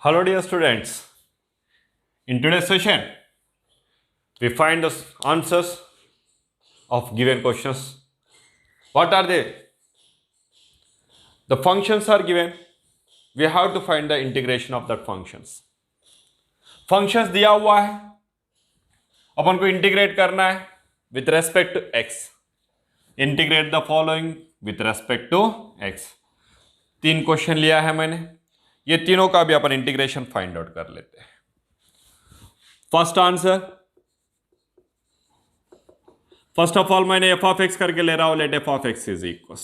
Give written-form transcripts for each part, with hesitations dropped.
Hello dear students, in today's session we find the answers of given questions. What are they? The functions are given, we have to find the integration of that functions. Functions दिया हुआ है, अपन को integrate करना है with respect to x. Integrate the following with respect to x. 3 question लिया है मैंने, ये तीनों का भी अपन इंटीग्रेशन फाइंड आउट कर लेते हैं. First answer, first of all मैंने एफ ऑफ एक्स करके ले रहा हूं. Let f of x is equal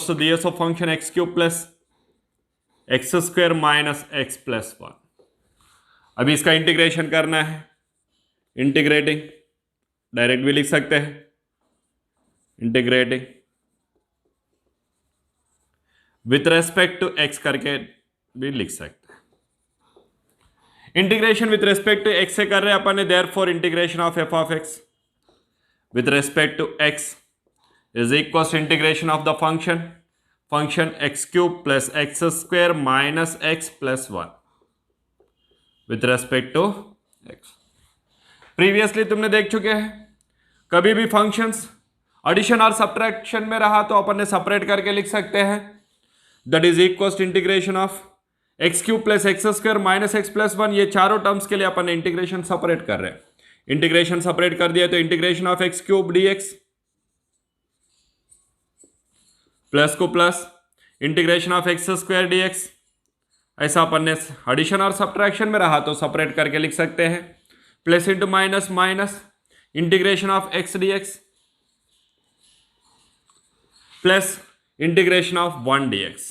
to ds of function x cube plus x square minus x plus 1. अभी इसका इंटीग्रेशन करना है. इंटीग्रेटिंग डायरेक्ट भी लिख सकते हैं, integrating with respect to x करके भी लिख सकते हैं. Integration with respect to x से कर रहे हैं अपन ने, therefore integration of F of x with respect to x is equal to integration of the function x cube plus x square minus x plus 1 with respect to x. Previously तुमने देख चुके हैं, कभी भी फंक्शंस एडिशन और subtraction में रहा तो अपन ने सेपरेट करके लिख सकते हैं. That is equal to integration of x cube plus x square minus x plus 1. ये चारों टर्म्स के लिए अपन ने इंटीग्रेशन सेपरेट कर रहे हैं. इंटीग्रेशन सेपरेट कर दिया तो integration of x cube d x plus को plus integration of x square d x. ऐसा अपन ने एडिशन और सब्ट्रैक्शन में रहा तो सेपरेट करके लिख सकते हैं. Plus into minus minus integration of x dx plus integration of 1 dx.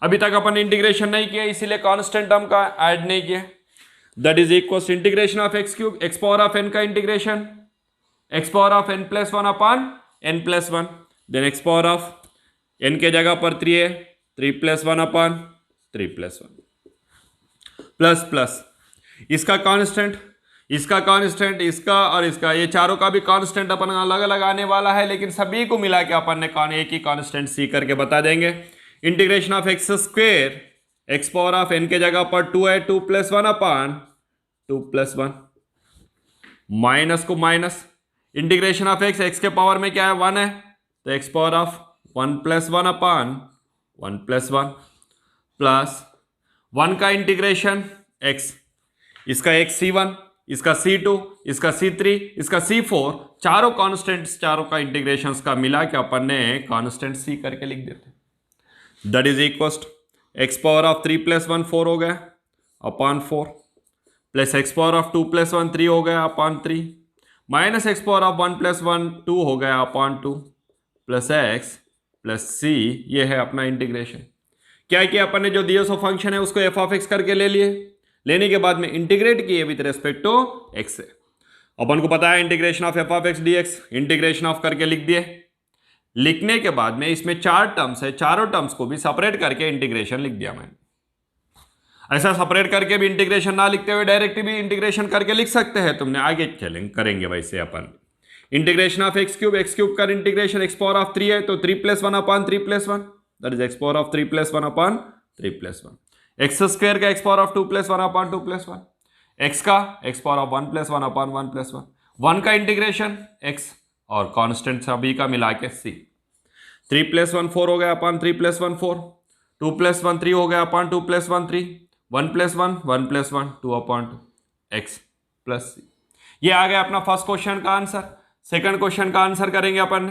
अभी तक अपन इंटीग्रेशन नहीं किया, इसीलिए कांस्टेंट टर्म का ऐड नहीं किया. That is equal to integration of x cube x power of n का integration x power of n plus 1 upon n plus 1. Then x power of n के जगह पर 3 है, 3 plus 1 upon 3 plus 1 plus plus इसका constant, इसका constant, इसका और इसका, ये चारों का भी कांस्टेंट अपन अलग अलग आने वाला है, लेकिन सभी को मिला के अपन ने एक ही कांस्टेंट सी करके बता देंगे. Integration of x square x power of n के जगह पर 2 है, 2 प्लस 1 अपॉन 2 प्लस 1 माइनस को minus integration of x, x के पावर में क्या है 1 है, तो x power of 1 plus 1 upon 1 plus 1 plus 1 का इंटीग्रेशन एक्स, इसका एक्स C1, इसका C2, इसका C3, इसका C4, चारों कांस्टेंट्स, चारों का इंटीग्रेशंस का मिला के अपन ने कांस्टेंट C करके लिख देते. That is equal to x power of 3 plus 1 4 हो गया upon 4 plus x power of 2 plus 1 3 हो गया upon 3 minus x power of 1 plus 1 2 हो गया upon 2 plus x plus C. ये है अपना इंटीग्रेशन. क्या किया अपन ने, जो दिया सो फंक्शन है उसको एफ ऑफ एक्स करके ले लिए, लेने के बाद में इंटीग्रेट किए विद रेस्पेक्ट टू एक्स से. अपन को पता है integration of F of x dx, integration of करके लिख दिए. लिखने के बाद में इसमें 4 टर्म्स है, चारों टर्म्स को भी सेपरेट करके इंटीग्रेशन लिख दिया मैंने. ऐसा सेपरेट करके भी इंटीग्रेशन ना लिखते हुए डायरेक्ट भी इंटीग्रेशन करके लिख सकते हैं. तुमने आगे चलेंगे करेंगे वैसे अपन. इंटीग्रेशन ऑफ एक्स क्यूब का इंटीग्रेशन एक्स पावर ऑफ 3 है, तो 3 plus 1 upon 3 plus 1, that is x power of 3 plus 1 upon 3 plus 1. X square का x power of 2 plus 1 upon 2 plus 1, x का x power of 1 plus 1 upon 1 plus 1, 1 का integration x और constant सभी का मिला के सी. 3 प्लस 1 4 हो गया अपॉन 3 प्लस 1 4, 2 प्लस 1 3 हो गया upon 2 plus 1 3, 1 plus 1 1 plus 1 2 upon 2 x plus c. ये आ गया अपना फर्स्ट क्वेश्चन का आंसर. सेकंड क्वेश्चन का आंसर करेंगे अपन.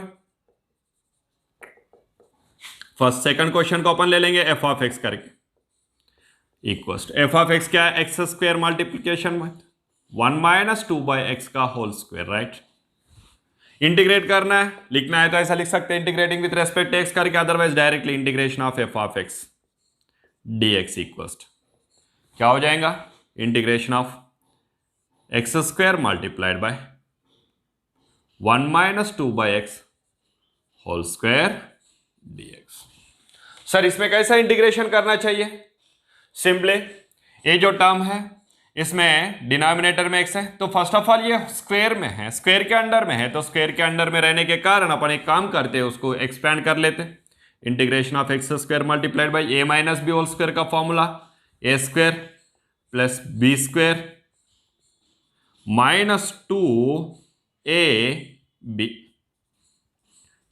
फर्स्ट सेकंड क्वेश्चन को अपन ले लेंगे एफ ऑफ एक्स करके. इक्वल्स एफ ऑफ एक्स क्या है, एक्स स्क्वायर मल्टीप्लीकेशन में 1 माइनस 2 बाई एक्स का होल स्क्वायर. राइट, इंटीग्रेट करना है, लिखना है तो ऐसा लिख सकते हैं integrating with respect to x करके, otherwise directly integration of F of x dx equals क्या हो जाएगा, integration of x square multiplied by 1 minus 2 by x whole square dx. Sir इसमें कैसा इंटीग्रेशन करना चाहिए, सिंपली ये जो टर्म है इसमें डिनोमिनेटर में एक्स है, तो फर्स्ट ऑफ ऑल ये स्क्वायर में है, स्क्वायर के अंडर में है, तो स्क्वायर के अंडर में रहने के कारण अपन एक काम करते हैं उसको एक्सपेंड कर लेते. Integration of x square multiplied by a minus b whole square का formula a square plus b square minus 2ab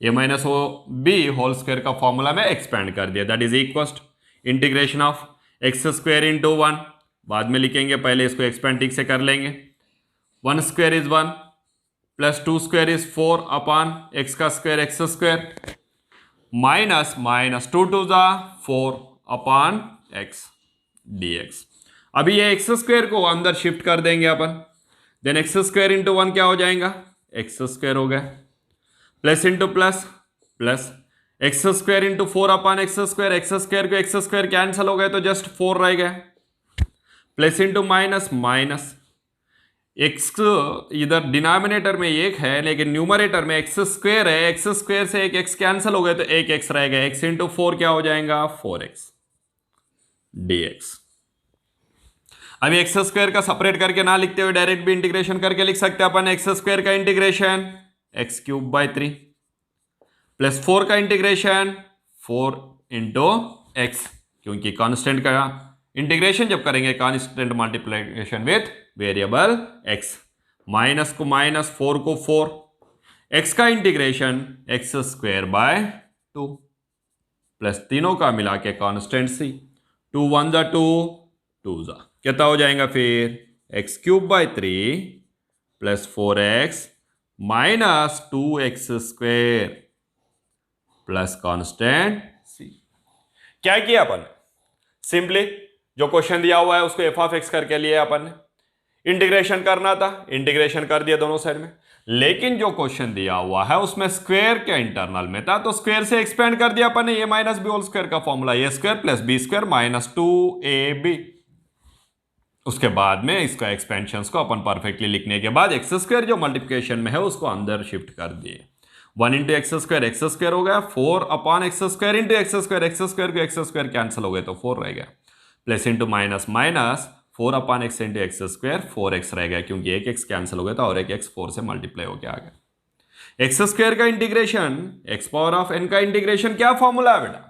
a minus ओ बी होल स्क्वायर का फॉर्मूला में एक्सपेंड कर दिया, that is equal integration of x square into 1, बाद में लिखेंगे, पहले इसको एक्सपेंड ठीक से कर लेंगे। 1 square is 1 plus 2 square is 4 upon x का square x square minus minus 2 two ज़ा 4 अपॉन एक्स dx। अभी ये एक्स स्क्वायर को अंदर शिफ्ट कर देंगे अपन, देन एक्स स्क्वायर इंटू 1 क्या हो जाएगा, एक्स स्क्वायर हो गया, plus into plus plus x square into 4 upon x square को एक्स स्क्वायर कैंसिल हो गए तो जस्ट 4 रह गए, plus into minus minus x इधर डिनोमिनेटर में एक है लेकिन न्यूमरेटर में एक्स स्क्वायर है, एक्स स्क्वायर से एक एक्स कैंसिल हो गए तो एक एक्स रह गया, एक्स इंटू 4 क्या हो जाएगा 4x dx। अभी एक्स स्क्वायर का सेपरेट करके ना लिखते हुए डायरेक्ट भी इंटीग्रेशन करके लिख सकते हैं अपन, एक्स स्क्वायर का integration x cube by 3 plus 4 का इंटीग्रेशन 4 इंटू एक्स, क्योंकि कांस्टेंट का इंटीग्रेशन जब करेंगे constant multiplication with variable x, minus को माइनस 4 को 4, एक्स का integration x square by 2 plus तीनों का मिला के कांस्टेंट सी, 2 1 जा 2 2 जा कितना हो जाएगा फिर x cube by 3 plus 4x minus 2x square plus constant c. क्या किया अपन, सिंपली जो क्वेश्चन दिया हुआ है उसको एफ ऑफ एक्स करके लिया अपन ने, इंटीग्रेशन करना था इंटीग्रेशन कर दिया दोनों साइड में, लेकिन जो क्वेश्चन दिया हुआ है उसमें स्क्वायर के इंटरनल में था तो स्क्वायर से एक्सपेंड कर दिया अपन ने, a minus b whole square का formula a square plus b square minus 2ab। उसके बाद में इसका एक्सपेंशन को अपन परफेक्टली लिखने के बाद एक्स स्क्वायर जो मल्टीप्लिकेशन में है उसको अंदर शिफ्ट कर दिए, 1 इंटू एक्स स्क्वायर हो गया, 4 upon x square into x square को एक्स स्क्वायर कैंसिल हो गए तो 4 रह गया, plus into minus minus 4 upon x into x square 4x रह गया, क्योंकि एक एक्स कैंसिल हो गया था और एक एक्स 4 से मल्टीप्लाई होकर आ गया। एक्स स्क्वायर का integration x power of n का इंटीग्रेशन क्या फॉर्मूला है बेटा,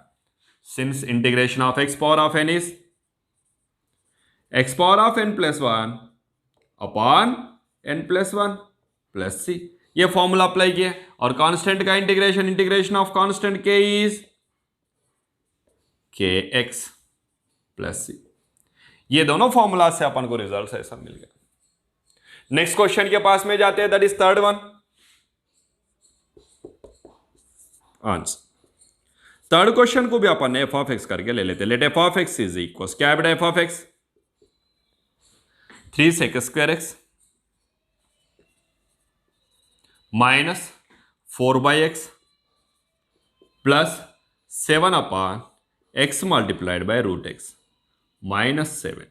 since integration of x power of n is x power of n plus 1 upon n plus 1 plus c, ये फॉर्मूला अप्लाई किया, और कांस्टेंट का integration of constant k is kx plus c। ये दोनों formula से अपन को रिजल्ट ऐसा मिल गया। नेक्स्ट क्वेश्चन के पास में जाते हैं, that is third one. Answer third question को भी अपन ने एफ ऑफ एक्स करके ले लेते, let f of x is equal क्या बेटा, f of x 3 sec square x minus 4 by x plus 7 upon x multiplied by root x minus 7।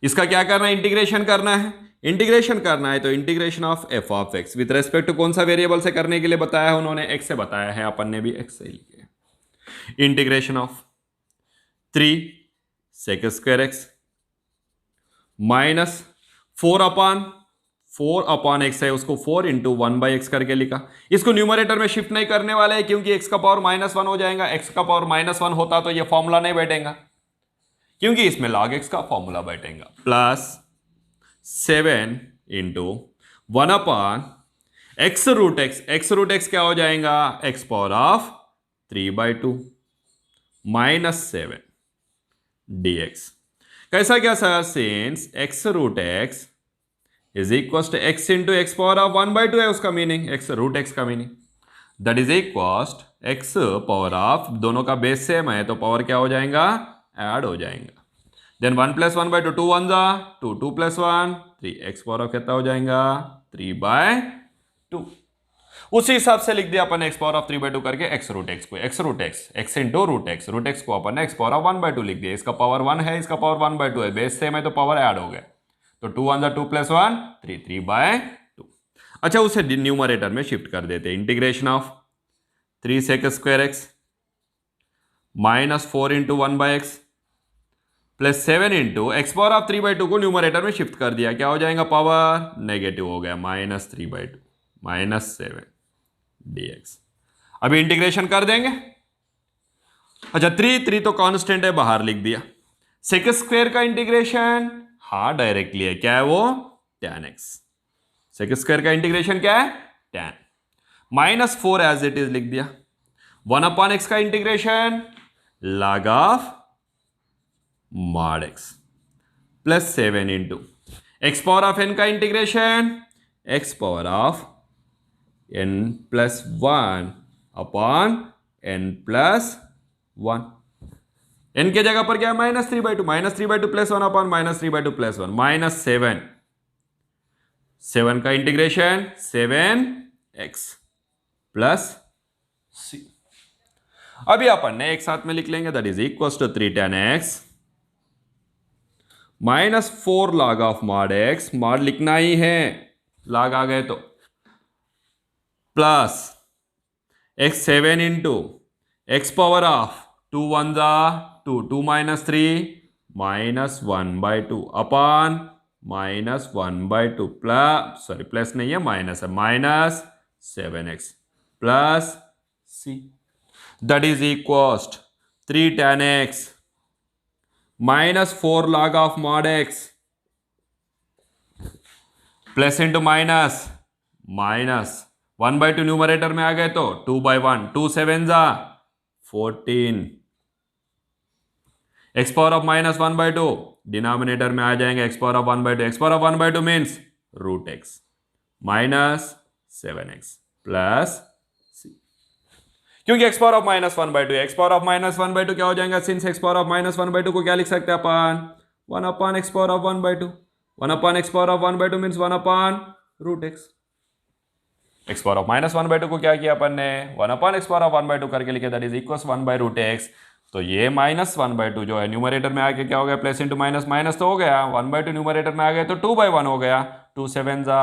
इसका क्या करना है, इंटीग्रेशन करना है, इंटीग्रेशन करना है तो integration of F of x with respect to कौन सा वेरिएबल से करने के लिए बताया है उन्होंने, एक्स से बताया है, अपन ने भी एक्स से लिखे, integration of 3 sec square x minus 4 upon x है, उसको 4 इंटू 1 बाई एक्स करके लिखा। इसको न्यूमरेटर में शिफ्ट नहीं करने वाले हैं क्योंकि एक्स का पावर -1 हो जाएगा, एक्स का पावर -1 होता तो ये फॉर्मूला नहीं बैठेगा, क्योंकि इसमें log x का फॉर्मूला बैठेगा, plus 7 into 1 upon x root x क्या हो जाएगा, x power of 3/2 minus 7 dx। कैसा क्या sir, since x root x is equal to x into x power of 1/2 है उसका मीनिंग, एक्स रूट एक्स का meaning, that is equal x power of, दोनों का बेस सेम है तो power क्या हो जाएगा, ऐड हो जाएगा, देन 1 प्लस 1/2 2 1 जा 2 2 प्लस 1 3, एक्स पावर ऑफ कितना हो जाएगा 3/2। उसी हिसाब से लिख दिया अपन एक्स पावर ऑफ 3/2 करके एक्स रूट एक्स को, एक्स इंटू रूट एक्स को अपन एक्स पावर ऑफ 1/2 लिख दिया, इसका पावर 1 है, इसका पावर 1/2 है, बेस सेम है तो पावर ऐड हो गया, तो 2 1 जा 2 प्लस 1 3 3/2। अच्छा उसे न्यूमरेटर में शिफ्ट कर देते, integration of 3 sec square x minus 4 into 1 by x plus 7 into x power of 3/2 को न्यूमरेटर में शिफ्ट कर दिया, क्या हो जाएगा, पावर नेगेटिव हो गया, -3/2 -7 dx। अभी इंटीग्रेशन कर देंगे, अच्छा 3 तो कांस्टेंट है, बाहर लिख दिया। सेक स्क्वायर का इंटीग्रेशन, हाँ डायरेक्टली है, क्या है वो, tan x। सेक स्क्वायर का इंटीग्रेशन क्या है, tan। -4 एज इट इज लिख दिया। 1/x का integration log of mod x plus 7 into x power of n का integration x power of n plus 1 upon n plus 1। n के जगह पर क्या है, -3/2, -3/2 प्लस 1 अपॉन -3/2 प्लस 1, -7। 7 का इंटीग्रेशन 7x प्लस c। अभी अपन ने एक साथ में लिख लेंगे, that is equal to 3 tan x -4 log of mod x, mod लिखना ही है, log आ गए तो, plus x 7 into x power of 2 1 जा 2, 2 -3 -1/2 अपॉन -1/2 प्लस, सॉरी प्लस नहीं है, माइनस है, -7x plus c। That is equal 3 tan x -4 log of mod x plus into minus 1/2 numerator में आ गए तो 2/1, 2 7 जा 14, x पावर ऑफ -1/2 डिनोमिनेटर में आ जाएंगे, x power of 1/2, x power of 1/2 means √x -7x plus c। क्योंकि x power of -1/2, x power of -1/2 क्या हो जाएगा, सिंस x पावर ऑफ -1/2 को क्या लिख सकते हैं अपन, 1/x power of 1/2, 1/x power of 1/2 means 1/√x। x power of -1/2 को क्या किया अपन ने, 1/x पावर ऑफ 1/2 करके लिखे, दैट इज इक्वल 1/√x। तो ये -1/2 जो है न्यूमरेटर में आके क्या हो गया, प्लस इंटू माइनस, माइनस तो हो गया, 1/2 न्यूमरेटर में आ गए तो 2/1 हो गया, 2 7 जा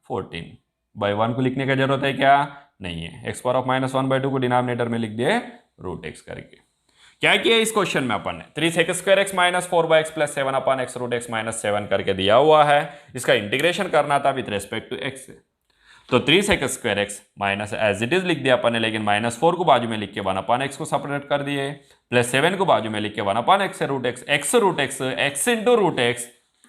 14/1 को लिखने की जरूरत है क्या, नहीं है। x पावर ऑफ -1/2 को डिनोमिनेटर में लिख दिए √x करके। क्या किया इस क्वेश्चन में अपन ने, 3 sec square x -4/x plus 7/x √x -7 करके दिया हुआ है, इसका इंटीग्रेशन करना था विद रेस्पेक्ट टू x से। तो 3 sec square x minus as it is लिख दिया अपन ने, लेकिन -4 को बाजू में लिख के 1/x को सेपरेट कर दिए, प्लस 7 को बाजू में लिख के 1/x से √x, x into √x,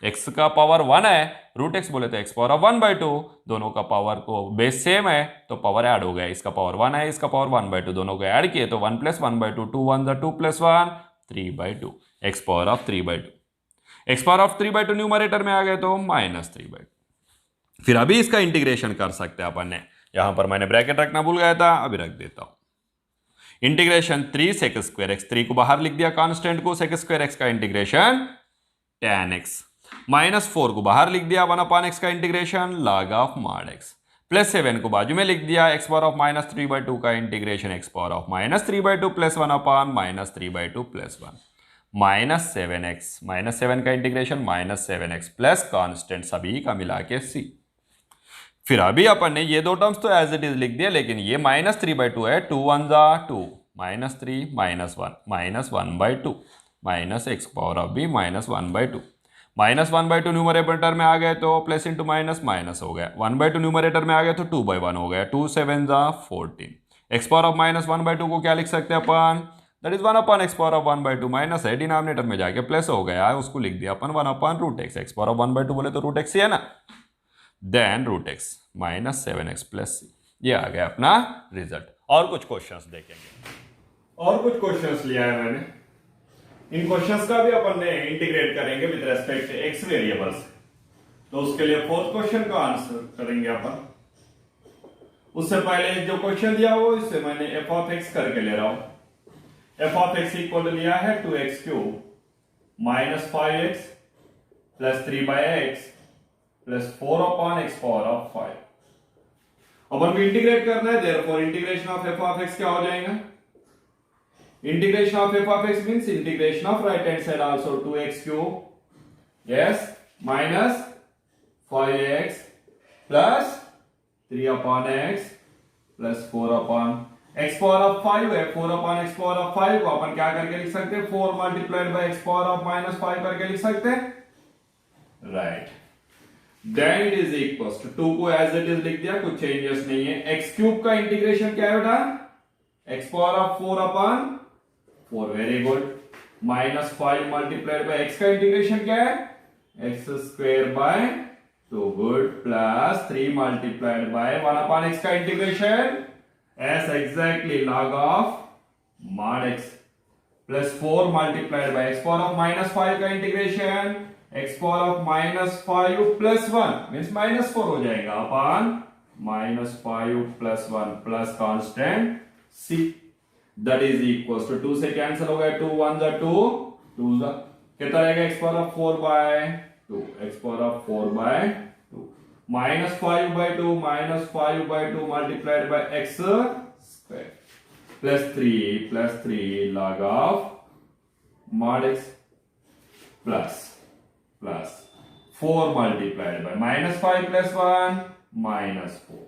x का पावर 1 है, √x बोले तो x पावर ऑफ 1/2, दोनों का पावर को बेस सेम है तो पावर ऐड हो गया, इसका पावर 1 है, इसका पावर 1/2, दोनों को ऐड किए तो 1 + 1/2, 2 1 2 plus 1 3/2, x power of 3/2, x power of 3/2 numerator में आ गए तो -3/2। फिर अभी इसका इंटीग्रेशन कर सकते हैं अपन ने, यहां पर मैंने ब्रैकेट रखना भूल गया था, अभी रख देता हूं। इंटीग्रेशन 3 sec स्क्वायर x, 3 को बाहर लिख दिया कांस्टेंट को, sec स्क्वायर x का इंटीग्रेशन tan x, -4 को बाहर लिख दिया, 1/x का integration log of mod x, plus 7 को बाजू में लिख दिया, x पावर ऑफ -3/2 का integration x power of -3/2 plus 1/-3/2 plus 1 -7x, -7 का इंटीग्रेशन -7x प्लस कांस्टेंट सभी का मिला के c। फिर अभी अपन ने ये दो टर्म्स तो एज इट इज लिख दिया, लेकिन ये -3/2 है, 2 1 जा 2, -3 -1 -1/2 minus x power of b -1/2, -1/2 numerator में आ गए तो प्लस इंटू माइनस माइनस हो गया, 1/2 न्यूमरेटर में आ गए तो 2/1 हो गया, 2 7 जा 14, x पावर ऑफ -1/2 को क्या लिख सकते हैं अपन, that is 1/x power of 1/2, minus है डिनोमिनेटर में जाके प्लस हो गया, उसको लिख दिया अपन 1/√x, x पावर ऑफ 1/2 बोले तो √x ही है ना, then √x -7x plus c। ये आ गया अपना रिजल्ट। और कुछ क्वेश्चंस देखेंगे, और कुछ क्वेश्चंस लिया है मैंने, इन क्वेश्चंस का भी अपन ने इंटीग्रेट करेंगे with respect to x variables. तो उसके लिए फोर्थ क्वेश्चन का आंसर करेंगे अपन। उससे पहले जो क्वेश्चन दिया वो इससे मैंने f ऑफ x करके ले रहा हूं। f ऑफ x इक्वल लिया है 2x³ -5x plus 3/x plus 4/x power of 5। अपन को इंटीग्रेट करना है, therefore integration of f of x क्या हो जाएगा, integration of f of x means integration of right hand side also 2x³ yes minus 5x plus 3/x plus 4/x power of 5 है, 4/x power of 5 को अपन क्या करके लिख सकते हैं, 4 multiplied by x power of -5 करके लिख सकते हैं, right. then it is equals to 2 को as it is लिख दिया, कुछ चेंजेस नहीं है। x³ का इंटीग्रेशन क्या है बेटा, x power of 4/5 4 very good. -5 multiplied by x का इंटीग्रेशन क्या है? x square by 2 good plus 3 multiplied by 1 upon x का integration s exactly log of mod x plus 4 multiplied by x power of -5 का integration x power of -5 plus 1 means -4 हो जाएगा upon -5 plus 1 plus constant c that is equals to 2 से cancel हो गया 2 1 जा 2 2 जा कितना रहेगा x power of 4 by 2 x power of 4 by 2 -5 by 2 -5 by 2 multiplied by x square plus 3 log of mod x plus 4 multiplied by -5 plus 1 -4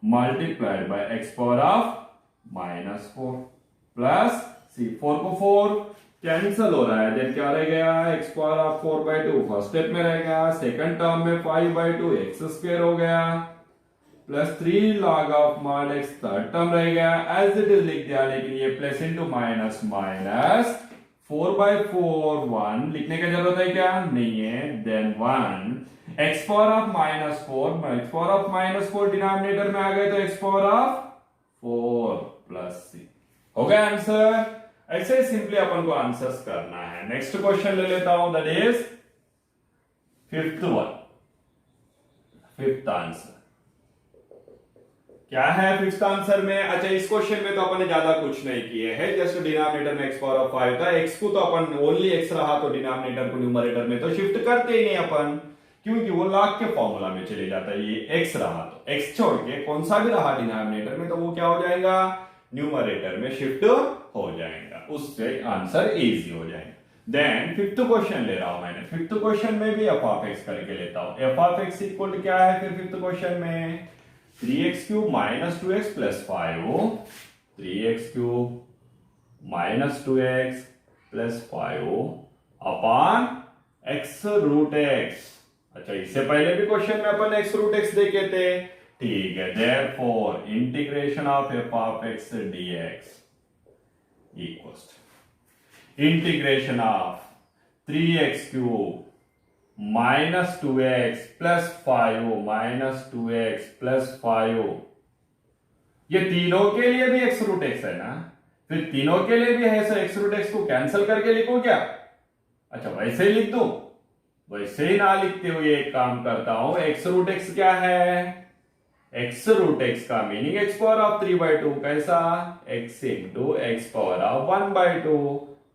multiplied by x power of -4 plus c 4 को 4 cancel हो रहा है then क्या रह गया x power of 4 by 2 first step में रह गया सेकंड टर्म में 5 बाय 2 x स्क्वायर हो गया plus 3 log of mod x third term रह गया एज इट इज लिख दिया लेकिन ये प्लस इनटू माइनस 4 बाय 4 1 लिखने की जरूरत है क्या? नहीं है then 1 x power of -4 x power of -4 denominator में आ गए तो x power of 4 plus c हो गया आंसर। ऐसे सिंपली अपन को आंसर्स करना है। नेक्स्ट क्वेश्चन ले लेता हूं दैट इज फिफ्थ आंसर क्या है फिफ्थ आंसर में? अच्छा इस क्वेश्चन में तो अपन ने ज्यादा कुछ नहीं किए हैं जस्ट डिनोमिनेटर में x पावर ऑफ 5 था x को तो अपन ओनली x रहा तो डिनोमिनेटर को न्यूमरेटर में तो शिफ्ट करते ही नहीं अपन क्योंकि वो log के फॉर्मूला में चले जाता है। ये x रहा तो x छोड़ के कौन सा भी रहा डिनोमिनेटर में तो वो क्या हो जाएगा न्यूमरेटर में शिफ्ट हो जाएगा उससे आंसर इजी हो जाएगा। देन फिफ्थ क्वेश्चन ले रहा हूं मैंने। फिफ्थ क्वेश्चन में भी f ऑफ x करके लेता हूं। f of x equal to क्या है फिर फिफ्थ क्वेश्चन में 3x cube minus 2x plus 5 3x cube minus 2x plus 5 upon x root x। अच्छा इससे पहले भी क्वेश्चन में अपन x रूट x देखे थे ठीक है। Therefore integration of f of x dx equals integration of 3x cube minus 2x plus 5 minus 2x plus 5 ये तीनों के लिए भी x रूट x है ना फिर तीनों के लिए भी है सो x रूट x को कैंसिल करके लिखो क्या? अच्छा वैसे ही लिख दो वैसे ही ना लिखते हुए एक काम करता हूं x रूट x क्या है? x रूट x का मीनिंग x पावर ऑफ 3/2 कैसा x into x power of 1/2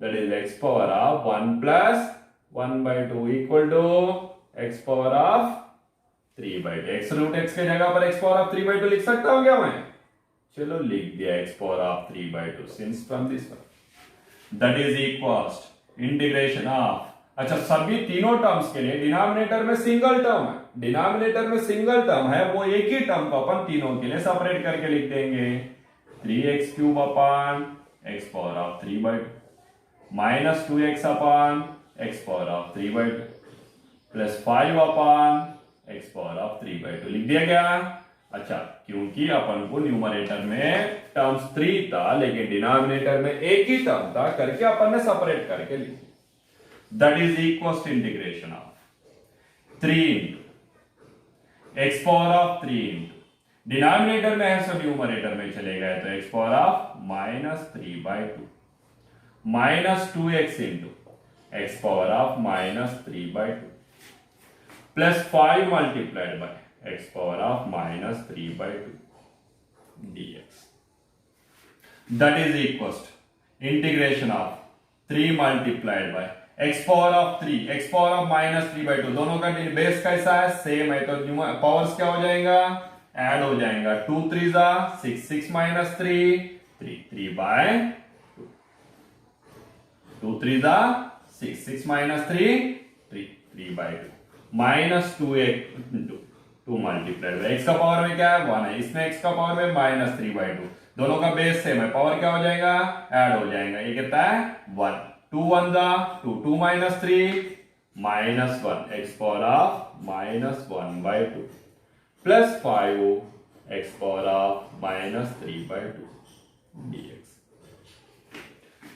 that is x power of 1 plus 1/2 equal to x power of 3/2 x root x के जगह पर x पावर ऑफ 3/2 लिख सकता हूं क्या मैं? चलो लिख दिया x power of 3/2 since from this one that is equals integration of. अच्छा सभी तीनों टर्म्स के लिए डिनोमिनेटर में सिंगल टर्म है डिनोमिनेटर में सिंगल टर्म है वो एक ही टर्म को अपन तीनों के लिए सेपरेट करके लिख देंगे 3x cube upon x power of 3/2 minus 2x upon x power of 3/2 plus 5 upon x power of 3/2 लिख दिया गया। अच्छा क्योंकि अपन को न्यूमरेटर में टर्म्स 3 था लेकिन डिनोमिनेटर में एक ही टर्म था करके अपन ने सेपरेट करके लिख that is equal to integration of 3 into x power of 3 into denominator में है सो न्यूमरेटर में चले गए तो x power of -3/2 minus 2x into x power of -3/2 plus 5 multiplied by x power of -3/2 dx that is equal to integration of 3 multiplied by x power of 3 x power of -3/2 दोनों का base कैसा है same है तो powers क्या हो जाएगा add हो जाएगा 2 3 6 6 minus 3 3 by 2 3 6 6 minus 3 3 by 2 minus 2 multiplied by x का पावर में क्या है 1 है इसमें x का पावर में -3/2 दोनों का बेस सेम है पावर क्या हो जाएगा ऐड हो जाएगा ये कितना है 1 2 1 2 2 minus 3 minus 1 x power of -1/2 plus 5 x power of -3/2 dx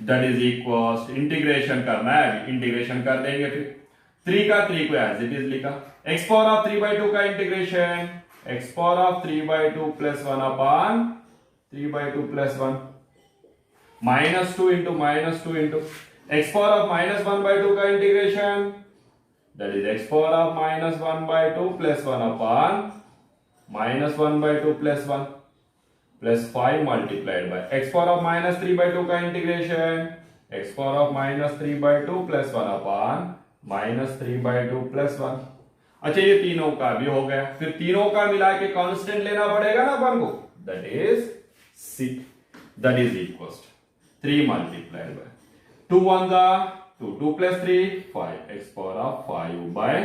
that is equal, integration करना है, इंटीग्रेशन कर देंगे। फिर 3 का 3 को एज इट इज लिखा, एक्स पावर ऑफ 3/2 का integration, x power of 3/2 plus 1 upon 3/2 plus 1 -2 into -2 into x power of -1/2 का integration, that is x power of -1/2 plus 1 upon -1/2 plus 1 plus 5 multiplied bye x power of -3/2 का integration, x power of -3/2 plus 1 upon -3/2 plus 1। अच्छा, ये तीनों का भी हो गया। फिर तीनों का मिला के कांस्टेंट लेना पड़ेगा ना अपन को, that is see, that is equal 3 multiplied by 2 1 जा 2 2 plus 3 5 x power of 5/2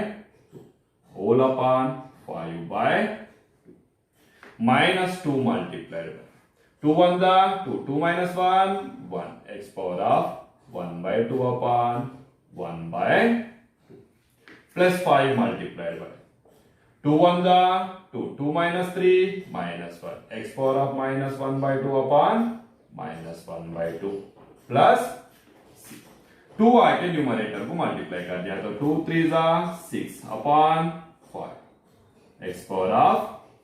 whole upon 5/2 -2 multiplied by 2 1 जा 2 2 minus 1 1 x power of 1/2 upon 1/2 plus 5 multiplied by 2 1 जा 2 2 minus 3 -1 x power of -1/2 upon -1/2 plus 2 आके numerator को multiply कर दिया, तो 2 3 जा 6 अपान 5 x power of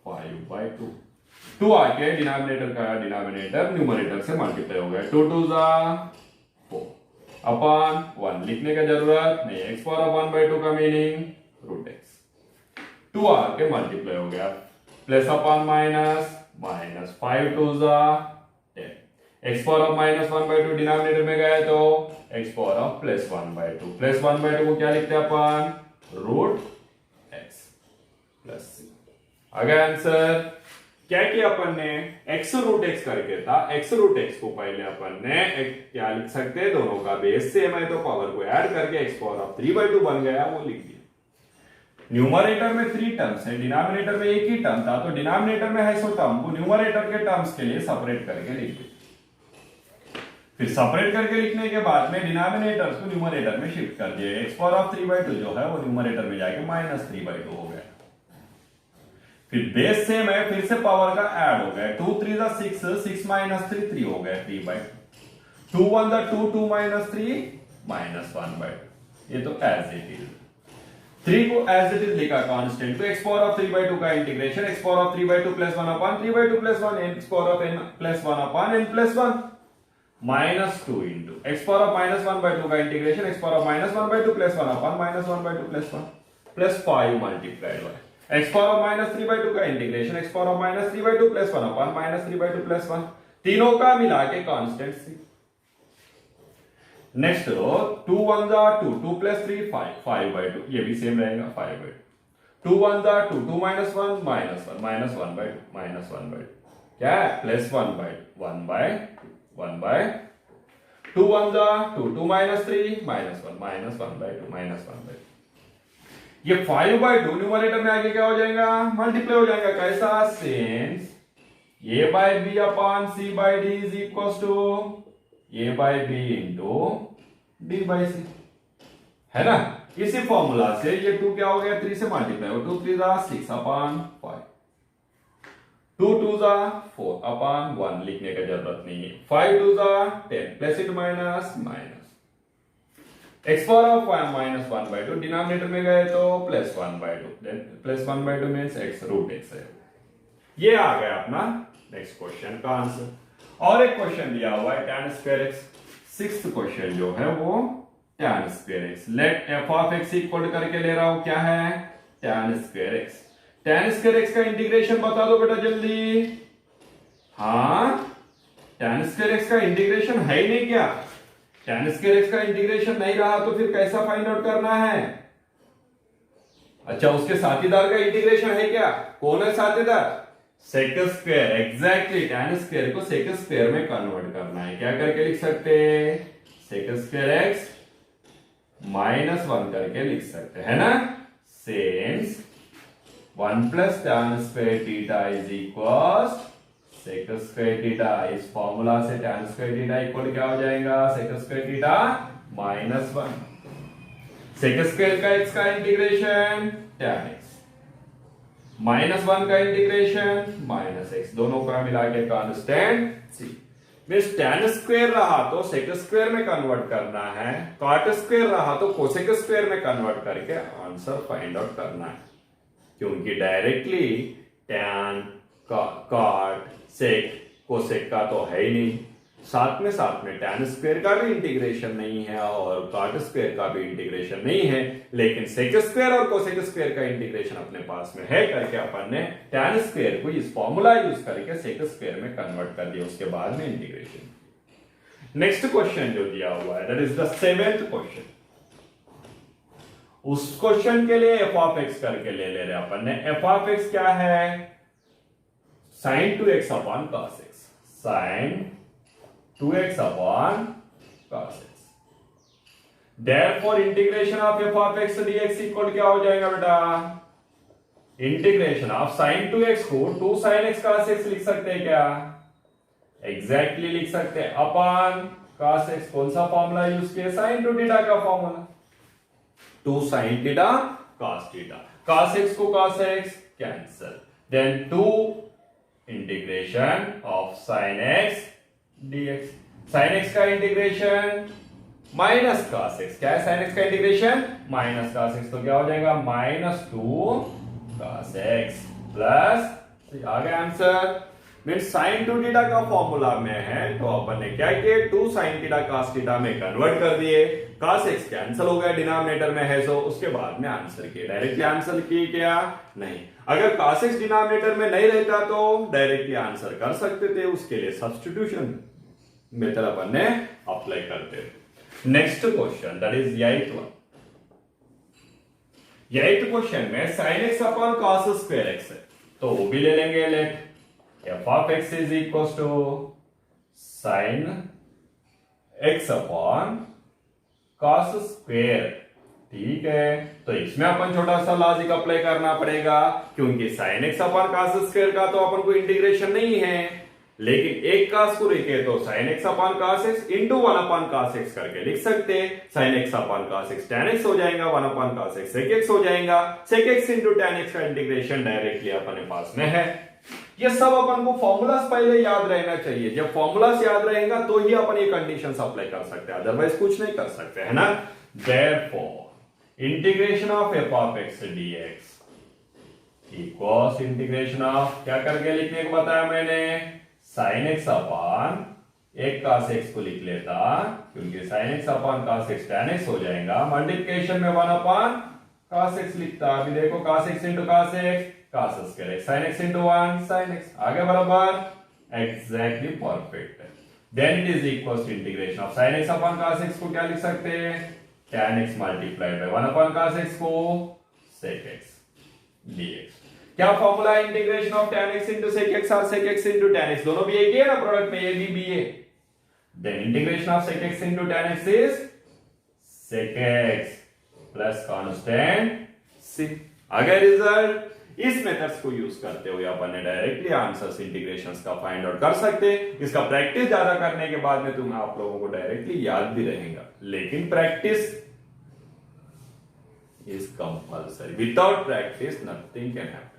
5/2। 2 आके डिनोमिनेटर का डिनोमिनेटर न्यूमरेटर से मल्टीप्लाई हो गया, 2 2 जा 4 अपान 1 लिखने का जरूरत नहीं, एक्स पावर ऑफ 1/2 का मीनिंग रूट एक्स। 2 आके मल्टीप्लाई हो गया, प्लस अपान माइनस माइनस 5 2 जा 10 एक्स पावर ऑफ -1/2 डिनोमिनेटर में गया तो x power of plus 1/2, plus 1/2 को क्या लिखते हैं अपन, रूट एक्स प्लस सी। अगर आंसर क्या किया अपन ने, x रूट x करके था, x रूट x को पहले अपन ने क्या लिख सकते हैं, दोनों का बेस सेम है तो पावर को ऐड करके x पावर ऑफ 3/2 बन गया, वो लिख दिया। न्यूमरेटर में 3 टर्म्स है, डिनोमिनेटर में एक ही टर्म था, तो डिनोमिनेटर में है सो टर्म को न्यूमरेटर के टर्म्स के लिए सेपरेट करके लिख दिया। फिर सेपरेट करके लिखने के बाद में डिनोमिनेटर्स को न्यूमरेटर में शिफ्ट कर दिया, x पावर ऑफ 3/2 जो है वो न्यूमरेटर में जाके -3/2 हो गया। फिर बेस सेम है, फिर से पावर का ऐड हो गया, 2 3 जा 6 6 minus 3 3 हो गया 3/2, 2 1 जा 2 2 minus 3 -1/2, ये तो एज इट इज। 3 को एज इट इज लिखा कांस्टेंट, तो x पावर ऑफ 3/2 का integration, x power of 3/2 plus 1 upon 3/2 plus 1 x power of n plus 1 upon n plus 1 -2 into x power of -1/2 का integration, x power of -1/2 plus 1 upon -1/2 plus 1 plus 5 multiplied by x power of -3/2 का integration, x power of -3/2 plus 1 upon -3/2 plus 1, तीनों का मिला के constant सी। Next row 2 1 जा 2 2 plus 3 5 5/2, ये भी same रहेगा 5/2, 2 1 जा 2 2 minus 1 -1/2 -1/2 क्या है, प्लस 1/2 1/2 2 1 जा 2 2 minus 3 -1 -1/2 ये 5/2 न्यूमरेटर में आगे क्या हो जाएगा, मल्टीप्लाई हो जाएगा, कैसा, since a by b upon c by d is equal to a by b into d by c, है ना। इसी फॉर्मूला से ये 2 क्या हो गया, 3 से मल्टीप्लाई हो, 2 3 जा 6 अपॉन 5, 2 2 जा 4 अपॉन 1 लिखने का जरूरत नहीं है, 5 2 जा 10 plus it minus minus x power of -1/2 denominator में गए तो plus 1/2, then plus 1/2 means x root x है। ये आ गया अपना नेक्स्ट क्वेश्चन का आंसर। और एक क्वेश्चन दिया हुआ है tan square x, 6th question जो है वो tan square x, let f of x equal करके ले रहा हूं, क्या है, tan square x। tan square x का इंटीग्रेशन बता दो बेटा जल्दी। हाँ, tan स्क्वायर x का इंटीग्रेशन है ही नहीं क्या, tan स्क्वायर x का इंटीग्रेशन नहीं रहा तो फिर कैसा फाइंड आउट करना है। अच्छा, उसके साथीदार का इंटीग्रेशन है क्या, कौन है साथीदार, sec square, exactly tan square को सेक स्क्वायर में कन्वर्ट करना है, क्या करके लिख सकते हैं, सेक स्क्वायर x -1 करके लिख सकते हैं ना, since 1 plus tan square theta is equal sec square theta, इस फॉर्मूला से tan स्क्वायर थीटा इक्वल क्या हो जाएगा, sec square theta -1, sec square का x का इंटीग्रेशन tan x, -1 का इंटीग्रेशन -x, दोनों का मिला के constant c। Means tan square रहा तो sec स्क्वायर में कन्वर्ट करना है, cot स्क्वायर रहा तो cosec स्क्वायर में कन्वर्ट करके आंसर फाइंड आउट करना है, क्योंकि directly tan cot sec cosec का तो है ही नहीं, साथ में tan स्क्वायर का भी इंटीग्रेशन नहीं है और cot स्क्वायर का भी इंटीग्रेशन नहीं है, लेकिन sec स्क्वायर और cosec स्क्वायर का इंटीग्रेशन अपने पास में है करके अपन ने tan स्क्वायर को इस फॉर्मूला यूज करके sec स्क्वायर में कन्वर्ट कर दिया, उसके बाद में इंटीग्रेशन। नेक्स्ट क्वेश्चन जो दिया हुआ है that is the 7th question. उस क्वेश्चन के लिए f ऑफ x करके ले रहे अपन ने। f ऑफ x क्या है? sin 2x upon cos x, sin 2x upon cos x। Therefore integration of f of x dx equal क्या हो जाएगा बेटा? इंटीग्रेशन ऑफ sin 2x को 2 sin x cos x लिख सकते हैं क्या? एग्जैक्टली लिख सकते हैं, अपॉन cos x कौन सा फॉर्मूला यूज किया? sin 2 थीटा का formula, 2 sin theta cos theta, cos x को cos x cancel, then 2 integration of sin x dx, sin x का इंटीग्रेशन माइनस cos x, क्या है sin x का integration? Minus cos x, तो क्या हो जाएगा? -2 cos x प्लस, आ गया आंसर। मीन्स sin 2 थीटा का फॉर्मूला में है तो अपन ने क्या किया? 2 sin थीटा cos थीटा में कन्वर्ट कर दिए, cos x कैंसिल हो गया डिनोमिनेटर में है, सो उसके बाद में आंसर किए। डायरेक्टली आंसर किए क्या? नहीं। अगर cos x डिनोमिनेटर में नहीं रहता तो डायरेक्टली आंसर कर सकते थे, उसके लिए सब्स्टिट्यूशन मेथड अपन ने अप्लाई करते थे। Next question that is 8th one. 8th question में sin x upon cos square x है, तो वो भी ले लेंगे। Let f of x is equal to sin x upon cos square, ठीक है। तो इसमें अपन छोटा सा लॉजिक अप्लाई करना पड़ेगा, क्योंकि sin x upon cos square का तो अपन को इंटीग्रेशन नहीं है, लेकिन एक cos को लेके तो sin x upon cos x into 1 upon cos x करके लिख सकते हैं। sin x upon cos x tan x हो जाएगा, 1 upon cos x sec x हो जाएगा, sec x into tan x का इंटीग्रेशन डायरेक्टली अपने पास में है। ये सब अपन को फॉर्मूलास पहले याद रहना चाहिए, जब फॉर्मूलास याद रहेगा तो ही अपन ये कंडीशंस अप्लाई कर सकते हैं, अदरवाइज कुछ नहीं कर सकते, है ना। Therefore integration of f of x dx equals integration of, क्या करके लिखने को बताया मैंने? sin x अपॉन एक cos x को लिख लेता, क्योंकि sin x upon cos x tan x हो जाएगा, मल्टीप्लिकेशन में 1 अपॉन cos x लिखता। अभी देखो cos x into cos x, cos square x, sin x into 1 sin x, आगे बराबर, एग्जैक्टली परफेक्ट है। Then it is equal to integration of sin x upon cos x को क्या लिख सकते हैं? tan x multiplied by 1 upon cos x को sec x dx। क्या फॉर्मूला है integration of tan x into sec x और sec x into tan x, दोनों भी एक ही है ना प्रोडक्ट में, ये भी बी है। Then integration of sec x into tan x is sec x plus constant c। अगर रिजल्ट इस मेथड्स को यूज करते हुए अपन ने डायरेक्टली आंसर्स इंटीग्रेशंस का फाइंड आउट कर सकते। इसका प्रैक्टिस ज्यादा करने के बाद में आप लोगों को डायरेक्टली याद भी रहेगा, लेकिन practice is compulsory, without practice nothing can happen.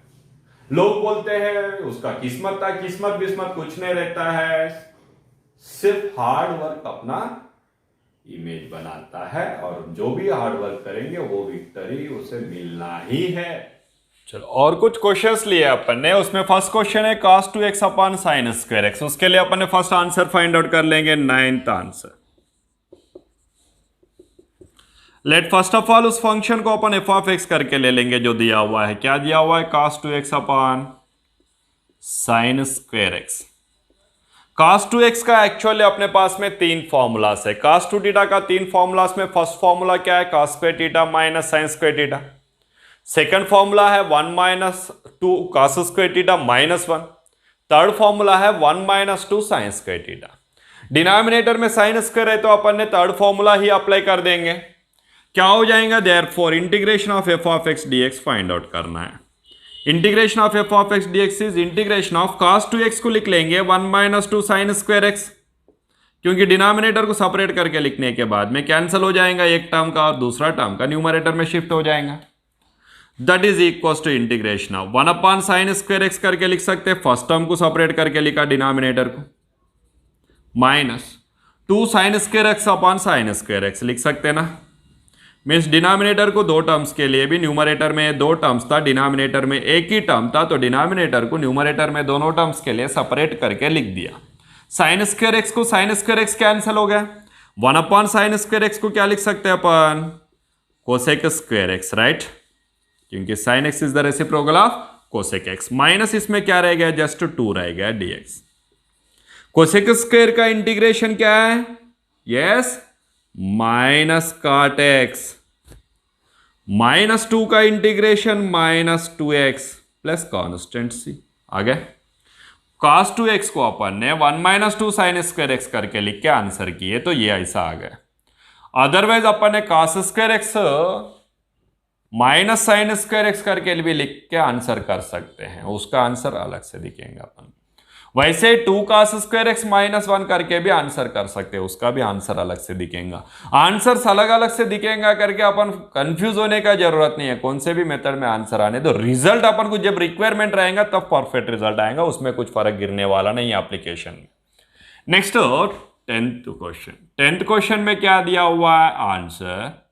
लोग बोलते हैं उसका किस्मत था, किस्मत बिस्मत कुछ नहीं रहता है, सिर्फ हार्ड वर्क अपना इमेज बनाता है, और जो भी हार्ड वर्क करेंगे वो विक्ट्री उसे मिलना ही है। चलो और कुछ क्वेश्चंस लिए अपन ने, उसमें फर्स्ट क्वेश्चन है cos 2x upon sin square x, उसके लिए अपन ने फर्स्ट आंसर फाइंड आउट कर लेंगे, 9th answer. Let first of all उस फंक्शन को अपन f of x करके ले लेंगे जो दिया हुआ है। क्या दिया हुआ है? cos 2x upon sin square x। cos 2x का एक्चुअली अपने पास में 3 फॉर्मूलास है। cos 2 थीटा का 3 फॉर्मूलास में फर्स्ट फॉर्मूला क्या है? cos square theta minus sin square theta. Second formula है 1 minus 2 cos square theta minus 1। Third formula है 1 minus 2 sin square theta. Denominator में sin स्क्वायर है तो अपन ने थर्ड फॉर्मूला ही अप्लाई कर देंगे। क्या हो जाएगा? Therefore integration of f of x dx find out करना है। Integration of f of x dx is integration of cos 2x को लिख लेंगे 1 माइनस 2 sin स्क्वायर x, क्योंकि डिनोमिनेटर को सेपरेट करके लिखने के बाद में कैंसिल हो जाएगा एक टर्म का और दूसरा टर्म का न्यूमरेटर में शिफ्ट हो जाएगा। That is equal to integration of 1 upon sin square x करके लिख सकते हैं, फर्स्ट टर्म को सेपरेट करके लिखा डिनोमिनेटर को, minus 2 sign square x upon sine square x लिख सकते हैं ना। मीन्स डिनोमिनेटर को दो टर्म्स के लिए भी न्यूमरेटर में दो टर्म्स था, डिनोमिनेटर में एक ही टर्म था, तो डिनोमिनेटर को न्यूमरेटर में दोनों टर्म्स के लिए सेपरेट करके लिख दिया। साइन स्क्वायर एक्स को साइन स्क्वायर एक्स कैंसिल हो गया, 1 अपॉन साइन स्क्वायर एक्स को क्या लिख सकते हैं अपन, कोसेक स्क्वायर एक्स, राइट, क्योंकि sine x is the reciprocal of cosec x. Minus इसमें क्या रह गया, जस्ट 2 रह गया dx। कोसेक स्क्वायर का इंटीग्रेशन क्या है, यस, माइनस काट एक्स, -2 का इंटीग्रेशन -2x प्लस कॉन्स्टेंट सी आ गया। cos 2x को अपन ने 1 - 2 साइन स्क्वायर एक्स करके लिख के आंसर किए, तो ये ऐसा आ गया। अदरवाइज अपन ने cos square x minus sine square x करके भी लिख के आंसर कर सकते हैं, उसका आंसर अलग से दिखेगा अपन। वैसे 2 cos स्क्वायर एक्स -1 करके भी आंसर कर सकते हैं, उसका भी आंसर अलग से दिखेगा। आंसर्स अलग अलग से दिखेगा करके अपन कंफ्यूज होने का जरूरत नहीं है, कौन से भी मेथड में आंसर आने दो, रिजल्ट अपन को जब रिक्वायरमेंट रहेगा तब परफेक्ट रिजल्ट आएगा, उसमें कुछ फर्क गिरने वाला नहीं है एप्लीकेशन में। Next 10th question. 10th question में क्या दिया हुआ है answer,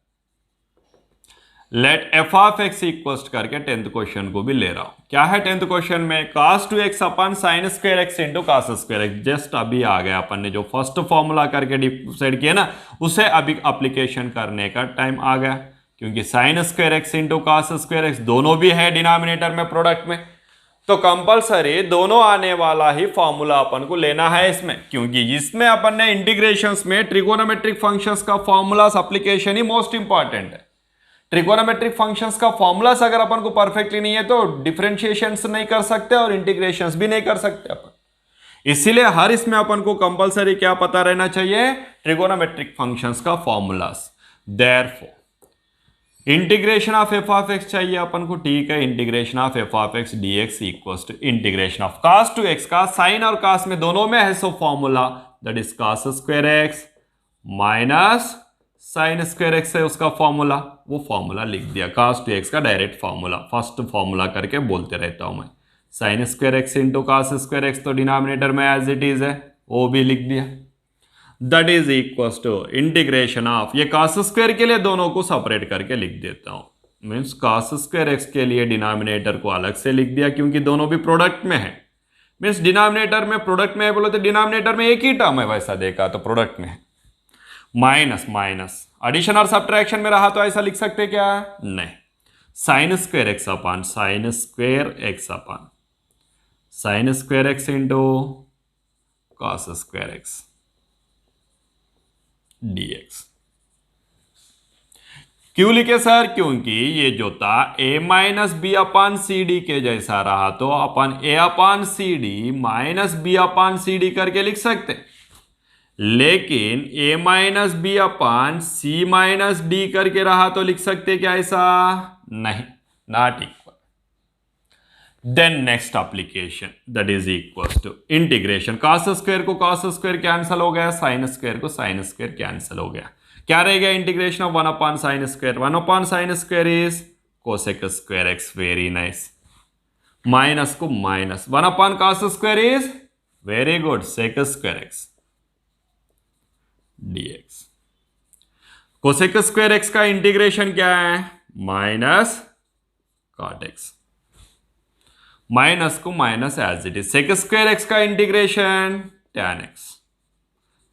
let f of x इक्वस्ट करके 10th क्वेश्चन को भी ले रहा हूं। क्या है 10th क्वेश्चन में, cos 2x अपन sine square x into cos square x, just अभी आ गया, अपन ने जो फर्स्ट फॉर्मूला करके डिसाइड किया ना, उसे अभी एप्लीकेशन करने का टाइम आ गया, क्योंकि sign square x into cos square x दोनों भी है डिनोमिनेटर में प्रोडक्ट में, तो कंपलसरी दोनों आने वाला ही फॉर्मूला अपन को लेना है इसमें, क्योंकि इसमें अपन ने इंटीग्रेशंस में ट्रिगोनोमेट्रिक फंक्शंस का फॉर्मूलास एप्लीकेशन ही मोस्ट इंपॉर्टेंट है। ट्रिगोनोमेट्रिक फंक्शंस का फॉर्मूलास अगर अपन को परफेक्टली नहीं है तो डिफरेंशिएशंस नहीं कर सकते और इंटीग्रेशंस भी नहीं कर सकते अपन। इसीलिए हर इसमें अपन को कंपलसरी क्या पता रहना चाहिए, ट्रिगोनोमेट्रिक फंक्शंस का formulas. Therefore integration of F of x चाहिए अपन को, ठीक है, integration of F of x dx equals to integration of cos 2x का साइन और cos में दोनों में है, so formula that is cos square x minus sine square x है उसका फॉर्मूला, वो फॉर्मूला लिख दिया। cos 2x का डायरेक्ट फॉर्मूला, फर्स्ट फॉर्मूला करके बोलते रहता हूं मैं। Sine square x into cos square x तो डिनोमिनेटर में एज इट इज है, वो भी लिख दिया। That is equals to integration of, ये cos स्क्वायर के लिए दोनों को सेपरेट करके लिख देता हूं, मीन्स cos स्क्वायर एक्स के लिए डिनोमिनेटर को अलग से लिख दिया, क्योंकि दोनों भी प्रोडक्ट में है। मीन्स डिनोमिनेटर में प्रोडक्ट में है बोलो तो डिनोमिनेटर में एक ही टर्म है, वैसा देखा तो प्रोडक्ट में है। माइनस माइनस एडिशन और सब्ट्रैक्शन में रहा तो ऐसा लिख सकते क्या, नहीं, sine square x upon sine square x upon sine square x into cos square x dx। क्यों लिखे सर, क्योंकि ये जो था a minus B upon C D के जैसा रहा, तो अपन a upon C D minus B upon C D करके लिख सकते, लेकिन a minus B upon C minus D करके रहा तो लिख सकते क्या ऐसा, नहीं, not equal. Then next application that is equals to integration, cos square को cos स्क्वायर कैंसिल हो गया, साइन स्क्वायर को साइन स्क्वायर कैंसिल हो गया, क्या रह गया, integration of 1 upon sine square, 1 upon sine square is cosec square x, very nice, minus को minus, 1 upon cos square is very good sec square x dx। Cosec square x का integration क्या है, minus cot x, minus को minus as it is, sec square x का integration tan x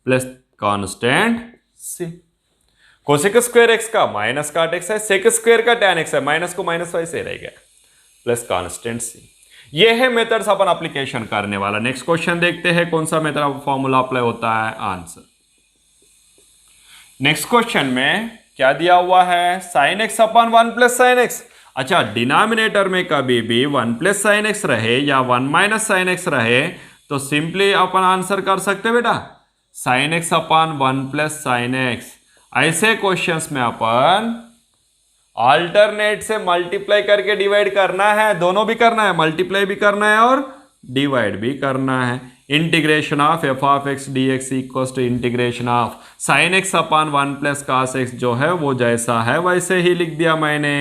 plus constant c. Cosec square x का minus cot x है, sec square का tan x है, minus को माइनस वैसे रह गया प्लस कांस्टेंट सी। ये है मेथड्स अपन एप्लीकेशन करने वाला। नेक्स्ट क्वेश्चन देखते हैं कौन सा मेथड फॉर्मूला अप्लाई होता है, आंसर। नेक्स्ट क्वेश्चन में क्या दिया हुआ है, sign x upon 1 plus sine x. अच्छा, डिनोमिनेटर में कभी भी 1 प्लस साइन एक्स रहे या 1 माइनस साइन एक्स रहे तो सिंपली अपन आंसर कर सकते बेटा, sign x upon 1 plus sine x. ऐसे क्वेश्चंस में अपन अल्टरनेट से मल्टीप्लाई करके डिवाइड करना है, दोनों भी करना है, मल्टीप्लाई भी करना है और डिवाइड भी करना है। Integration of F of x D x equal to integration of sine x upon 1 plus cos x, जो है वो जैसा है वैसे ही लिख दिया मैंने।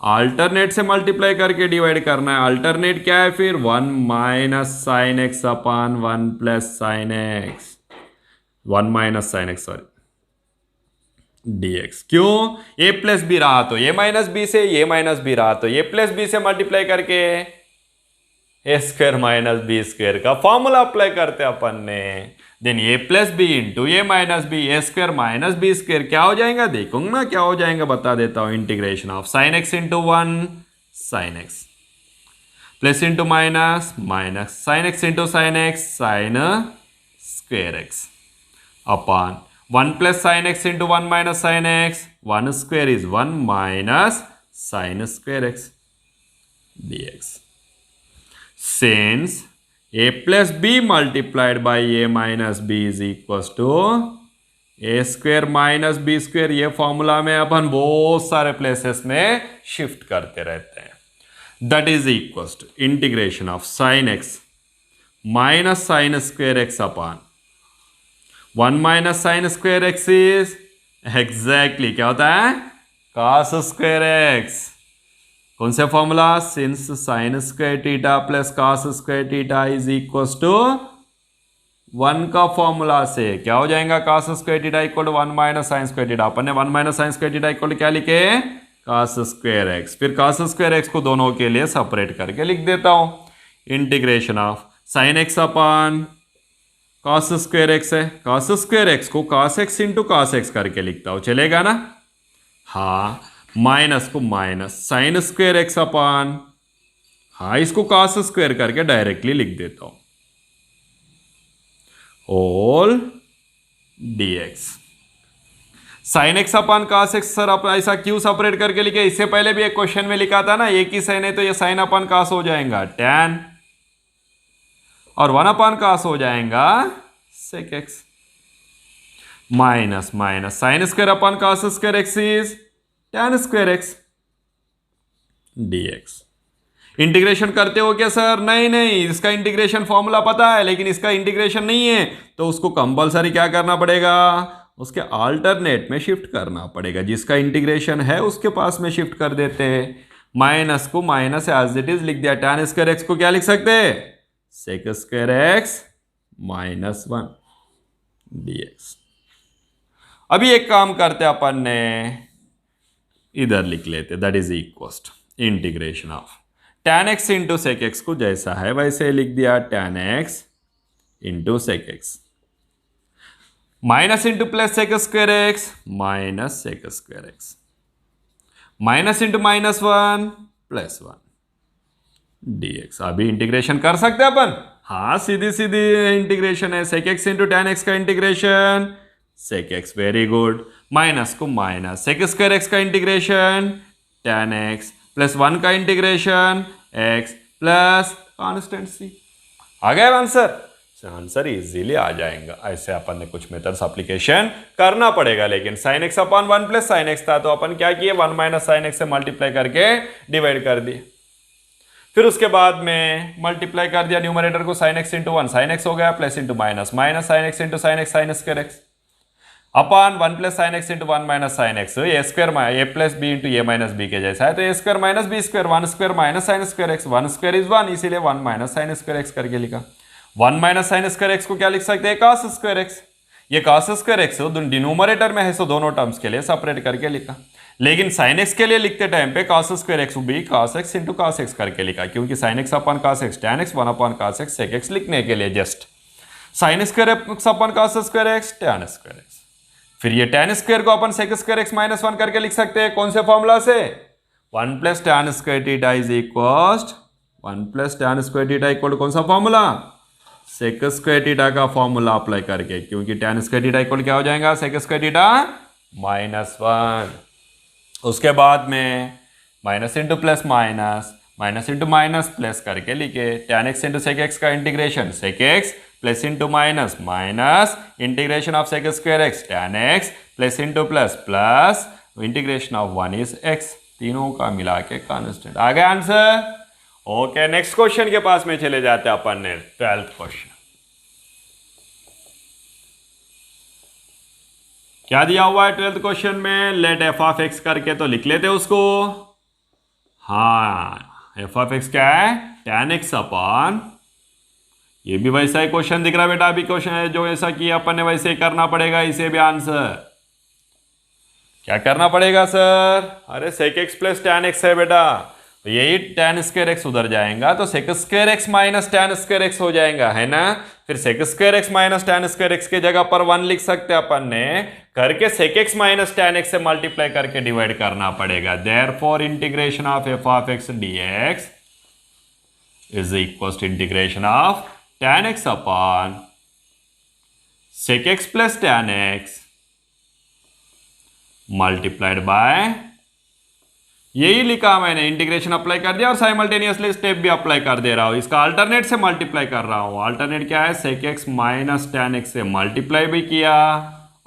अल्टरनेट से मल्टीप्लाई करके डिवाइड करना है, अल्टरनेट क्या है फिर, 1 minus sine x upon 1 plus sine x. 1 minus sine x sorry dx। क्यों? a प्लस बी रहा तो a माइनस बी से, a माइनस बी रहा तो a प्लस बी से मल्टीप्लाई करके ए स्क्वायर माइनस बी स्क्वायर का फॉर्मूला अप्लाई करते अपन ने। देन ए प्लस बी इंटू ए माइनस बी, ए स्क्वायर माइनस बी स्क्वायर क्या हो जाएगा देखूंगा ना, क्या हो जाएगा बता देता हूं। Integration of sine x into 1 sine x plus into minus minus sine x into sine x sine square x upon 1 plus sine x into 1 minus sine x, 1 square is 1 minus sine square x dx। Since a plus b multiplied by a minus b is equals to a square minus b square, ये formula में अपन बहुत सारे places में shift करते रहते हैं। That is equals to integration of sine x minus sine square x upon 1 minus sine square x is exactly क्या होता है cos स्क्वायर एक्स। कौन से formula? Since sine square theta plus cos square theta is equals to 1 का formula से क्या हो जाएगा cos square theta equal to 1 minus sine square theta. अपन ने 1 minus sine square theta equal to क्या लिखे cos स्क्वायर एक्स। फिर cos स्क्वायर एक्स को दोनों के लिए सेपरेट करके लिख देता हूं। Integration of sine x upon cos square x है, cos स्क्वायर एक्स को cos x into cos x करके लिखता हूं, चलेगा ना? हाँ, माइनस को minus sine square x upon, हाँ इसको cos स्क्वायर करके डायरेक्टली लिख देता हूं, whole dx। Sine x upon cos x sir आप ऐसा क्यों सेपरेट करके लिखे? इससे पहले भी एक क्वेश्चन में लिखा था ना, एक ही साइन है तो ये साइन अपॉन cos हो जाएगा tan, और 1 अपॉन cos हो जाएगा sec x, minus minus sine square upon cos square x is tan square x dx। Integration करते हो क्या सर? नहीं नहीं, इसका इंटीग्रेशन फॉर्मूला पता है लेकिन इसका इंटीग्रेशन नहीं है, तो उसको कंपलसरी क्या करना पड़ेगा? उसके अल्टरनेट में शिफ्ट करना पड़ेगा। जिसका इंटीग्रेशन है उसके पास में शिफ्ट कर देते हैं। माइनस को माइनस एज इट इज लिख दिया। tan स्क्वायर एक्स को क्या लिख सकते हैं? sec square x minus 1 dx। अभी एक काम करते अपन ने, इधर लिख लेते, that is equals to integration of tan x into sec x को जैसा है वैसे लिख दिया, tan x into sec x minus into plus sec square x minus sec square x minus into minus 1 plus 1 dx। अभी integration कर सकते हैं अपन? हाँ, सीधी सीधी इंटीग्रेशन है। Sec x into tan x का integration sec x, very good. Minus को माइनस सेक स्क्वायर एक्स का इंटीग्रेशन tan x प्लस 1 का integration x plus constant c। आ गया आंसर? आंसर इजीली आ जाएगा। ऐसे अपन ने कुछ मेथड्स एप्लीकेशन करना पड़ेगा, लेकिन sign x upon 1 plus sine x था तो अपन क्या किए 1 माइनस साइन एक्स से मल्टीप्लाई करके डिवाइड कर दिए। फिर उसके बाद में मल्टीप्लाई कर दिया न्यूमरेटर को, sine x into 1 sine x हो गया, plus into minus minus sine x into sine x sine square x upon 1 plus sine x into 1 minus sine x, a square a plus B into A minus b के जैसा है तो a square minus b square, 1 square minus sine square x, 1 square is 1 इसीलिए 1 minus sine square x करके लिखा। 1 minus sine square x को क्या लिख सकते हैं? cos square x. ये cos स्क्वायर एक्स डिनोमिनेटर में है सो दोनों टर्म्स के लिए सेपरेट करके लिखा, लेकिन साइन एक्स के लिए लिखते टाइम पे cos स्क्वायर एक्स भी cos x into cos x करके लिखा, क्योंकि sign x upon cos x tan x 1 upon cos x sec x लिखने के लिए just sign square x upon cos square x tan square x. फिर ये tan square को अपन sec स्क्वायर एक्स माइनस 1 करके लिख सकते हैं। कौन से फॉर्मूला से? 1 plus tan square theta is equal 1 plus tan square theta equal कौन सा फॉर्मूला? sec स्क्वायर थीटा का फॉर्मूला अप्लाई करके, क्योंकि tan स्क्वायर थीटा इक्वल क्या हो जाएगा? sec square theta minus 1। उसके बाद में minus into plus minus minus into minus plus करके लिखे tan x into sec x का integration sec x plus into minus minus integration of sec square x tan x plus into plus plus integration of 1 is x, तीनों का मिला के constant. आ गया answer? Okay, next question के पास में चले जाते हैं अपन ने। 12th क्वेश्चन क्या दिया हुआ है 12th क्वेश्चन में? लेट एफ ऑफ एक्स करके तो लिख लेते उसको। हाँ, एफ ऑफ एक्स क्या है? tan x अपॉन ये भी वैसा ही क्वेश्चन दिख रहा है बेटा, अभी क्वेश्चन है जो ऐसा किया अपन ने वैसे ही करना पड़ेगा इसे भी आंसर। क्या करना पड़ेगा सर? अरे sec x plus tan x है बेटा, तो यही टैन स्क्वायर एक्स उधर जाएगा तो sec square x minus tan square x हो जाएगा, है ना। फिर sec square x minus tan square x के जगह पर 1 लिख सकते हैं अपन ने, करके sec x minus tan x से मल्टीप्लाई करके डिवाइड करना पड़ेगा। Therefore integration of F of x dx is equal to integration of tan x upon sec x plus tan x multiplied by, यही लिखा मैंने, इंटीग्रेशन अप्लाई कर दिया और साइमल्टेनियसली स्टेप भी अप्लाई कर दे रहा हूं। इसका अल्टरनेट से मल्टीप्लाई कर रहा हूं। अल्टरनेट क्या है? Sec x minus tan x से मल्टीप्लाई भी किया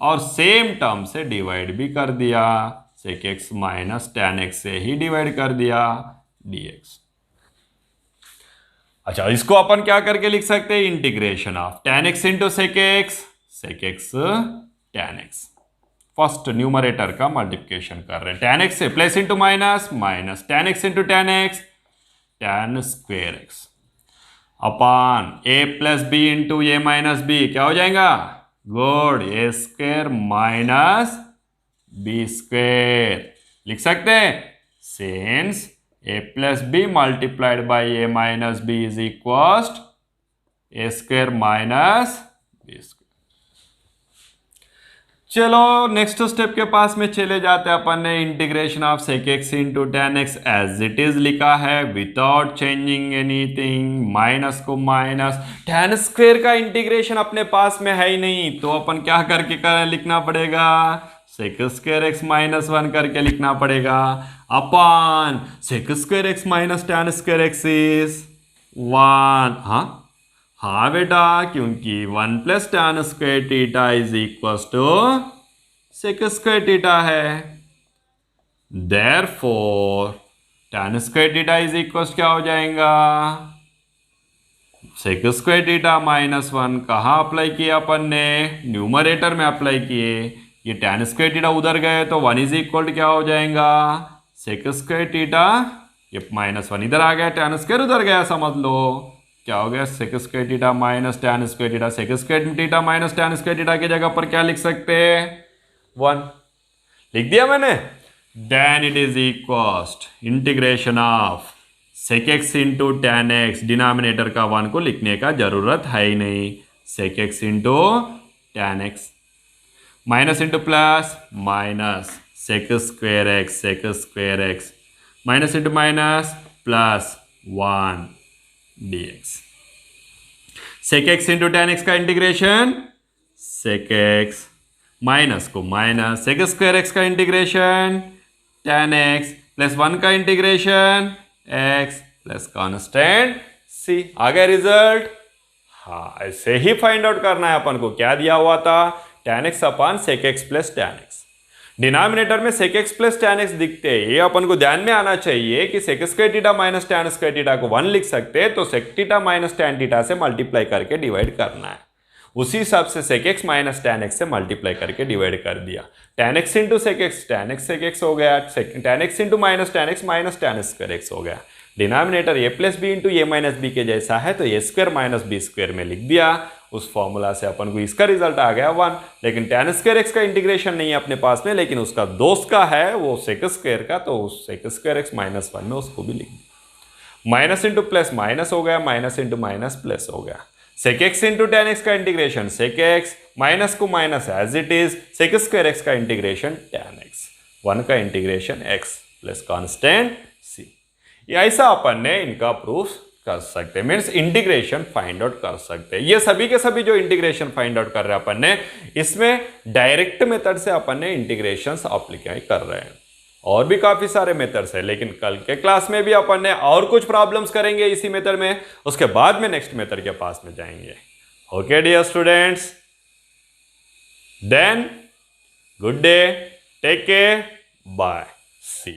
और सेम टर्म से डिवाइड भी कर दिया। Sec x minus tan x से ही डिवाइड कर दिया dx। अच्छा, इसको अपन क्या करके लिख सकते हैं? Integration of tan x into sec x tan x. First numerator का मल्टीप्लिकेशन कर रहे हैं, टैन एक्स से plus into minus, minus tan x into tan x, tan square x upon a plus B into A minus b, क्या हो जाएगा? Good, a square minus b square लिख सकते हैं। Since a plus b multiplied by a minus b is equal a square minus b square. चलो next step के पास में चले जाते हैं। अपन ने integration of sec x into tan x as it is लिखा है विदाउट चेंजिंग एनीथिंग, माइनस को माइनस। टैन स्क्वेयर का इंटीग्रेशन अपने पास में है ही नहीं, तो अपन क्या करके लिखना पड़ेगा? सेक स्क्वेयर एक्स माइनस 1 करके लिखना पड़ेगा upon sec square x minus tan square x is 1। हाँ बेटा, क्योंकि 1 plus tan square theta is equal to sec square theta है। Therefore tan square theta is equal क्या हो जाएगा? सेक स्क्वायर थीटा माइनस 1 कहाँ अप्लाई किया अपन ने? न्यूमरेटर में अप्लाई किए। ये टैन स्क्वायर थीटा उधर गए तो 1 इज इक्वल क्या हो जाएगा? सेक स्क्वायर थीटा, ये माइनस 1 इधर आ गया, टैन स्क्वायर उधर गया, समझ लो क्या हो गया? Sec square theta minus tan square theta. Sec square theta minus tan square theta की जगह पर क्या लिख सकते हैं? 1 लिख दिया मैंने। Then it is equal integration of sec x into tan x, denominator का 1 को लिखने का जरूरत है ही नहीं। Sec x into tan x, minus into plus, minus sec square x minus into minus plus 1 dx। Sec x into tan x का integration, sec x minus को माइनस, सेक स्क्वायर एक्स का इंटीग्रेशन टैन एक्स प्लस 1 का integration x plus constant सी। आ गया result? हाँ, ऐसे ही find out करना है अपन को। क्या दिया हुआ था? Tan x upon sec x plus tan x. Denominator में sec x plus tan x दिखते हैं, ये अपन को ध्यान में आना चाहिए कि sec square theta minus tan square theta को 1 लिख सकते हैं, तो sec theta minus tan theta से मल्टीप्लाई करके डिवाइड करना है। उसी हिसाब से sec x minus tan x से मल्टीप्लाई करके डिवाइड कर दिया। Tan x into sec x, tan x sec x हो गया। Tan x into minus tan square x हो गया। Denominator A plus B into A minus b के जैसा है, तो a square minus b square में लिख दिया। उस फॉर्मूला से अपन को इसका रिजल्ट आ गया 1। लेकिन टैन स्क्वायर एक्स का इंटीग्रेशन नहीं है अपने पास में, लेकिन उसका दोस्त का है वो सेक स्क्वायर का, तो उस सेक स्क्वायर एक्स माइनस 1 में उसको भी लिख दिया। माइनस इंटू प्लस माइनस हो गया, माइनस इंटू माइनस प्लस हो गया। Sec x into tan x का इंटीग्रेशन सेक एक्स, माइनस को minus as it is, sec square x का इंटीग्रेशन टैन एक्स, 1 का integration x plus constant C. ऐसा अपन ने इनका प्रूफ कर सकते हैं, मीन्स इंटीग्रेशन फाइंड आउट कर सकते हैं। ये सभी के सभी जो इंटीग्रेशन फाइंड आउट कर रहे हैं अपन ने, इसमें डायरेक्ट मेथड से अपन ने इंटीग्रेशंस अप्लाई कर रहे हैं। और भी काफी सारे मेथड्स है, लेकिन कल के क्लास में भी अपन ने और कुछ प्रॉब्लम्स करेंगे इसी मेथड में, उसके बाद में नेक्स्ट मेथड के पास में जाएंगे। Okay dear students, then good day, take care, bye.